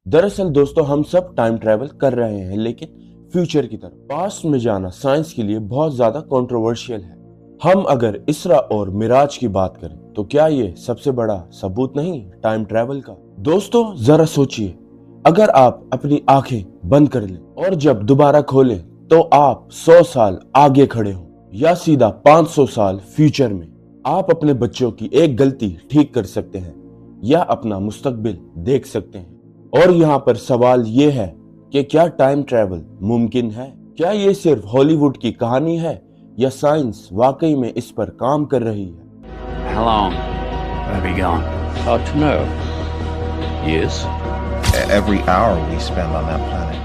दरअसल दोस्तों हम सब टाइम ट्रैवल कर रहे हैं, लेकिन फ्यूचर की तरफ। पास्ट में जाना साइंस के लिए बहुत ज्यादा कंट्रोवर्शियल है। हम अगर इसरा और मिराज की बात करें तो क्या ये सबसे बड़ा सबूत नहीं टाइम ट्रैवल का? दोस्तों जरा सोचिए, अगर आप अपनी आंखें बंद कर लें और जब दोबारा खोलें तो आप 100 साल आगे खड़े हो या सीधा 500 साल फ्यूचर में। आप अपने बच्चों की एक गलती ठीक कर सकते हैं या अपना मुस्तकबिल देख सकते हैं। और यहाँ पर सवाल ये है कि क्या टाइम ट्रैवल मुमकिन है? क्या ये सिर्फ हॉलीवुड की कहानी है या साइंस वाकई में इस पर काम कर रही है? How long will I be gone? Hard to know. Years? Every hour we spend on that planet.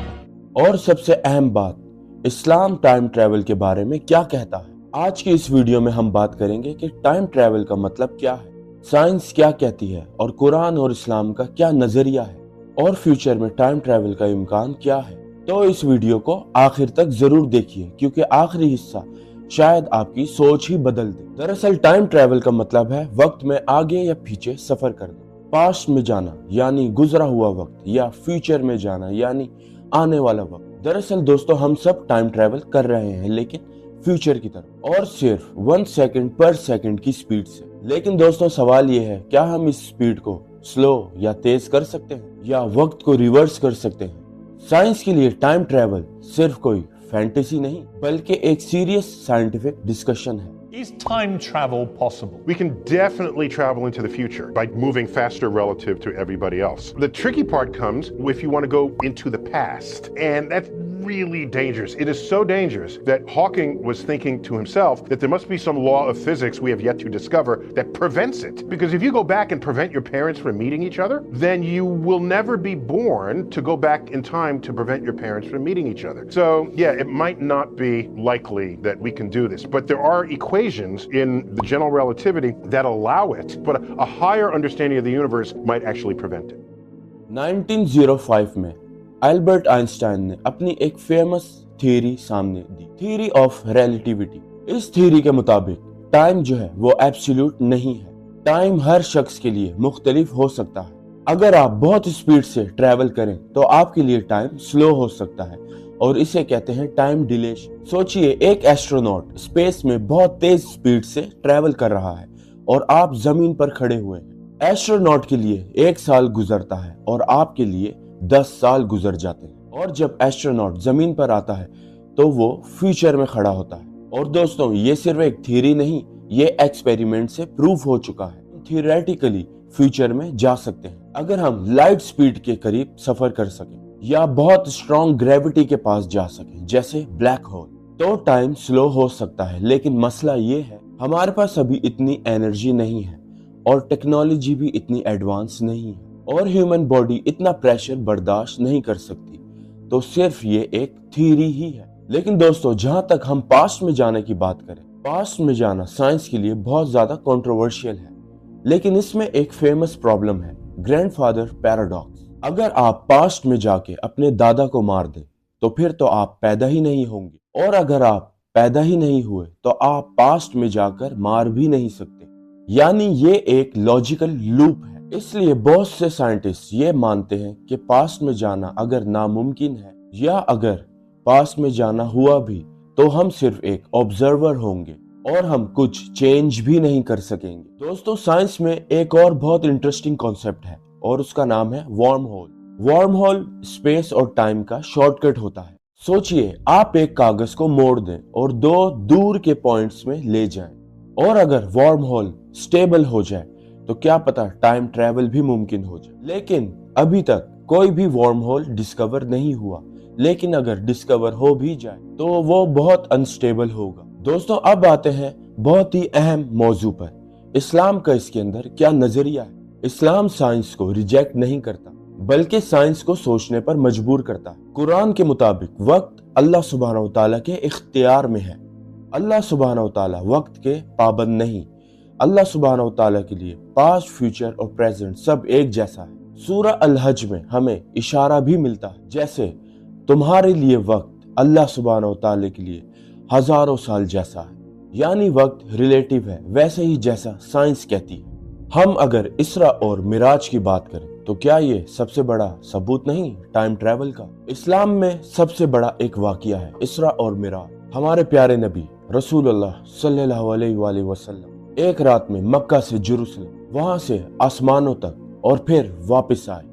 और सबसे अहम बात, इस्लाम टाइम ट्रैवल के बारे में क्या कहता है? आज की इस वीडियो में हम बात करेंगे कि टाइम ट्रैवल का मतलब क्या है, साइंस क्या कहती है और कुरान और इस्लाम का क्या नजरिया है, और फ्यूचर में टाइम ट्रैवल का इम्कान क्या है। तो इस वीडियो को आखिर तक जरूर देखिए, क्योंकि आखिरी हिस्सा शायद आपकी सोच ही बदल दे। दरअसल टाइम ट्रैवल का मतलब है वक्त में आगे या पीछे सफर करना। पास्ट में जाना यानी गुजरा हुआ वक्त, या फ्यूचर में जाना यानी आने वाला वक्त। दरअसल दोस्तों हम सब टाइम ट्रैवल कर रहे हैं, लेकिन फ्यूचर की तरफ, और सिर्फ 1 सेकंड पर सेकंड की स्पीड से। लेकिन दोस्तों सवाल ये है, क्या हम इस स्पीड को स्लो या तेज कर सकते हैं, या वक्त को रिवर्स कर सकते हैं? साइंस के लिए टाइम ट्रैवल सिर्फ कोई फैंटेसी नहीं, बल्कि एक सीरियस साइंटिफिक डिस्कशन है। Is time travel possible? We can definitely travel into the future by moving faster relative to everybody else. The tricky part comes if you want to go into the past, and that's really dangerous. It is so dangerous that Hawking was thinking to himself that there must be some law of physics we have yet to discover that prevents it. Because if you go back and prevent your parents from meeting each other, then you will never be born to go back in time to prevent your parents from meeting each other. So yeah, it might not be likely that we can do this, but there are equations in the general relativity that allow it, but a higher understanding of the universe might actually prevent it. 1905 में Albert Einstein ने अपनी एक famous theory सामने दी, theory of relativity. इस theory के मुताबिक time जो है वो एब्सोल्यूट नहीं है। टाइम हर शख्स के लिए मुख्तलिफ हो सकता है। अगर आप बहुत स्पीड से ट्रैवल करें तो आपके लिए टाइम स्लो हो सकता है, और इसे कहते हैं टाइम डिलेशन। सोचिए, एक एस्ट्रोनॉट स्पेस में बहुत तेज स्पीड से ट्रैवल कर रहा है और आप जमीन पर खड़े हुए हैं। एस्ट्रोनॉट के लिए 1 साल गुजरता है और आपके लिए 10 साल गुजर जाते हैं। और जब एस्ट्रोनॉट जमीन पर आता है तो वो फ्यूचर में खड़ा होता है। और दोस्तों ये सिर्फ एक थ्योरी नहीं, ये एक्सपेरिमेंट से प्रूफ हो चुका है। थियोरेटिकली फ्यूचर में जा सकते हैं अगर हम लाइट स्पीड के करीब सफर कर सकें या बहुत स्ट्रॉन्ग ग्रेविटी के पास जा सकें, जैसे ब्लैक होल। तो टाइम स्लो हो सकता है, लेकिन मसला ये है हमारे पास अभी इतनी एनर्जी नहीं है और टेक्नोलॉजी भी इतनी एडवांस नहीं है, और ह्यूमन बॉडी इतना प्रेशर बर्दाश्त नहीं कर सकती। तो सिर्फ ये एक थ्योरी ही है। लेकिन दोस्तों जहां तक हम पास्ट में जाने की बात करें, पास्ट में जाना साइंस के लिए बहुत ज्यादा कंट्रोवर्शियल है, लेकिन इसमें एक फेमस प्रॉब्लम है, ग्रैंडफादर पैराडॉक्स। अगर आप पास्ट में जाके अपने दादा को मार दें तो फिर तो आप पैदा ही नहीं होंगे, और अगर आप पैदा ही नहीं हुए तो आप पास्ट में जाकर मार भी नहीं सकते। यानी ये एक लॉजिकल लूप है। इसलिए बहुत से साइंटिस्ट ये मानते हैं कि पास्ट में जाना अगर नामुमकिन है, या अगर पास्ट में जाना हुआ भी तो हम सिर्फ एक ऑब्जर्वर होंगे और हम कुछ चेंज भी नहीं कर सकेंगे। दोस्तों साइंस में एक और बहुत इंटरेस्टिंग कॉन्सेप्ट है और उसका नाम है wormhole. Wormhole space और टाइम का शॉर्टकट होता है। सोचिए, आप एक कागज को मोड़ दें और 2 दूर के पॉइंट्स में ले जाएं, और अगर वार्म होल स्टेबल हो जाए तो क्या पता टाइम ट्रैवल भी मुमकिन हो जाए। लेकिन अभी तक कोई भी वार्म होल डिस्कवर नहीं हुआ, लेकिन अगर डिस्कवर हो भी जाए तो वो बहुत अनस्टेबल होगा। दोस्तों अब आते हैं बहुत ही अहम मौजू पर, इस्लाम का इसके अंदर क्या नजरिया है। इस्लाम साइंस को रिजेक्ट नहीं करता, बल्कि साइंस को सोचने पर मजबूर करता है। कुरान के मुताबिक वक्त अल्लाह सुब्हानहू तआला के इख्तियार में है। अल्लाह सुब्हानहू तआला वक्त के पाबंद नहीं। अल्लाह सुब्हानहू तआला के लिए पास्ट, फ्यूचर और प्रेजेंट सब एक जैसा है। सूरह अल हज में हमें इशारा भी मिलता है, जैसे तुम्हारे लिए वक्त अल्लाह सुब्हानहू तआला के लिए हजारों साल जैसा है। यानी वक्त रिलेटिव है, वैसे ही जैसा साइंस कहती है। हम अगर इसरा और मिराज की बात करें तो क्या ये सबसे बड़ा सबूत नहीं टाइम ट्रैवल का? इस्लाम में सबसे बड़ा एक वाकया है इसरा और मिराज। हमारे प्यारे नबी रसूलुल्लाह सल्लल्लाहु अलैहि वसल्लम एक रात में मक्का से जेरूसलम, वहां से आसमानों तक और फिर वापस आए।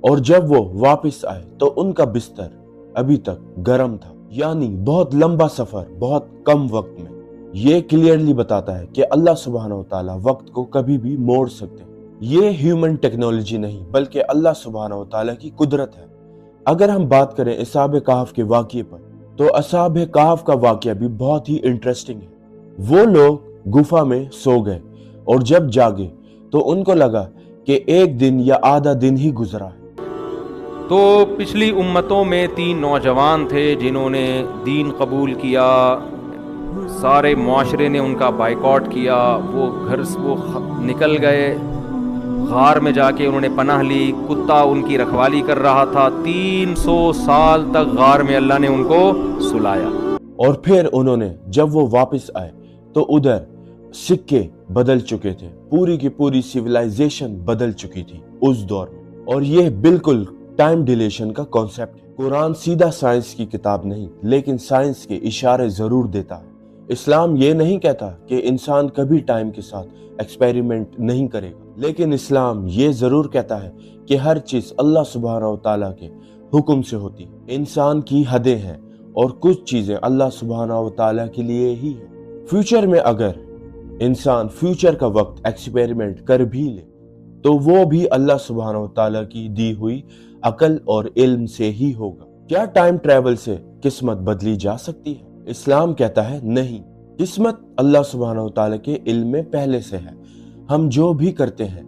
और जब वो वापस आए तो उनका बिस्तर अभी तक गर्म था, यानी बहुत लंबा सफर बहुत कम वक्त में। ये क्लियरली बताता है कि अल्लाह सुब्हानहू व तआला वक्त को कभी भी मोड़ सकते हैं। ये ह्यूमन टेक्नोलॉजी नहीं बल्कि अल्लाह सुब्हानहू व तआला की कुदरत है। अगर हम बात करें असहाब कहफ के वाक़ये पर, तो असहाब कहफ का वाक़या भी बहुत ही इंटरेस्टिंग है। वो लोग गुफा में सो गए और जब जागे तो उनको लगा कि एक दिन या आधा दिन ही गुजरा है। तो पिछली उम्मतों में 3 नौजवान थे जिन्होंने दीन कबूल किया, सारे मुआशरे ने उनका बाइकआउट किया, वो घर से वो निकल गए, गार में जाके उन्होंने पनाह ली, कुत्ता उनकी रखवाली कर रहा था। 300 साल तक गार में अल्लाह ने उनको सुलाया। और फिर उन्होंने जब वो वापस आए तो उधर सिक्के बदल चुके थे, पूरी की पूरी सिविलाइजेशन बदल चुकी थी उस दौर में। और ये बिल्कुल टाइम डिलेशन का कॉन्सेप्ट है। कुरान सीधा साइंस की किताब नहीं लेकिन साइंस के इशारे जरूर देता है। इस्लाम ये नहीं कहता कि इंसान कभी टाइम के साथ एक्सपेरिमेंट नहीं करेगा, लेकिन इस्लाम ये जरूर कहता है कि हर चीज अल्लाह सुब्हानहू व तआला के हुक्म से होती है। इंसान की हदें हैं और कुछ चीजें अल्लाह सुब्हानहू व तआला के लिए ही है। फ्यूचर में अगर इंसान फ्यूचर का वक्त एक्सपेरिमेंट कर भी ले तो वो भी अल्लाह सुब्हानहू व तआला की दी हुई अकल और इल्म से ही होगा। क्या टाइम ट्रैवल से किस्मत बदली जा सकती है? इस्लाम कहता है नहीं, किस्मत अल्लाह सुब्हानहू व तआला के इल्म में पहले से है। हम जो भी करते हैं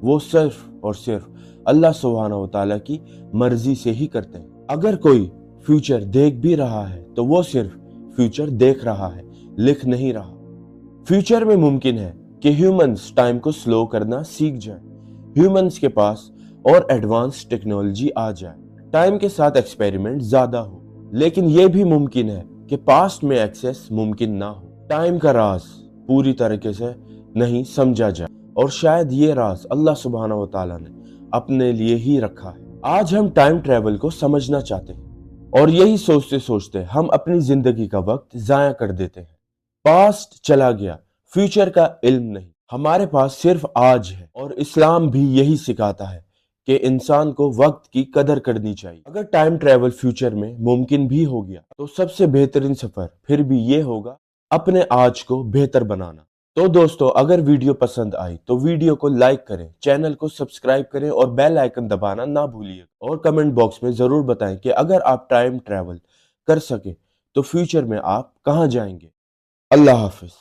वो सिर्फ और सिर्फ अल्लाह सुब्हानहू व तआला की मर्जी से ही करते हैं। अगर कोई फ्यूचर देख भी रहा है तो वो सिर्फ फ्यूचर देख रहा है, लिख नहीं रहा। फ्यूचर में मुमकिन है कि ह्यूमंस टाइम को स्लो करना सीख जाए, ह्यूमंस के पास और एडवांस टेक्नोलॉजी आ जाए, टाइम के साथ एक्सपेरिमेंट ज्यादा हो। लेकिन यह भी मुमकिन है कि पास्ट में एक्सेस मुमकिन ना हो, टाइम का राज पूरी तरीके से नहीं समझा जाए और शायद ये राज अल्लाह सुब्हानहू व तआला ने अपने लिए ही रखा है। आज हम टाइम ट्रैवल को समझना चाहते हैं और यही सोचते सोचते हम अपनी जिंदगी का वक्त जाया कर देते हैं। पास्ट चला गया, फ्यूचर का इल्म नहीं, हमारे पास सिर्फ आज है। और इस्लाम भी यही सिखाता है कि इंसान को वक्त की कदर करनी चाहिए। अगर टाइम ट्रैवल फ्यूचर में मुमकिन भी हो गया तो सबसे बेहतरीन सफर फिर भी ये होगा अपने आज को बेहतर बनाना। तो दोस्तों, अगर वीडियो पसंद आई तो वीडियो को लाइक करें, चैनल को सब्सक्राइब करें और बेल आइकन दबाना ना भूलिए। और कमेंट बॉक्स में जरूर बताएं कि अगर आप टाइम ट्रैवल कर सके तो फ्यूचर में आप कहां जाएंगे। अल्लाह हाफिज।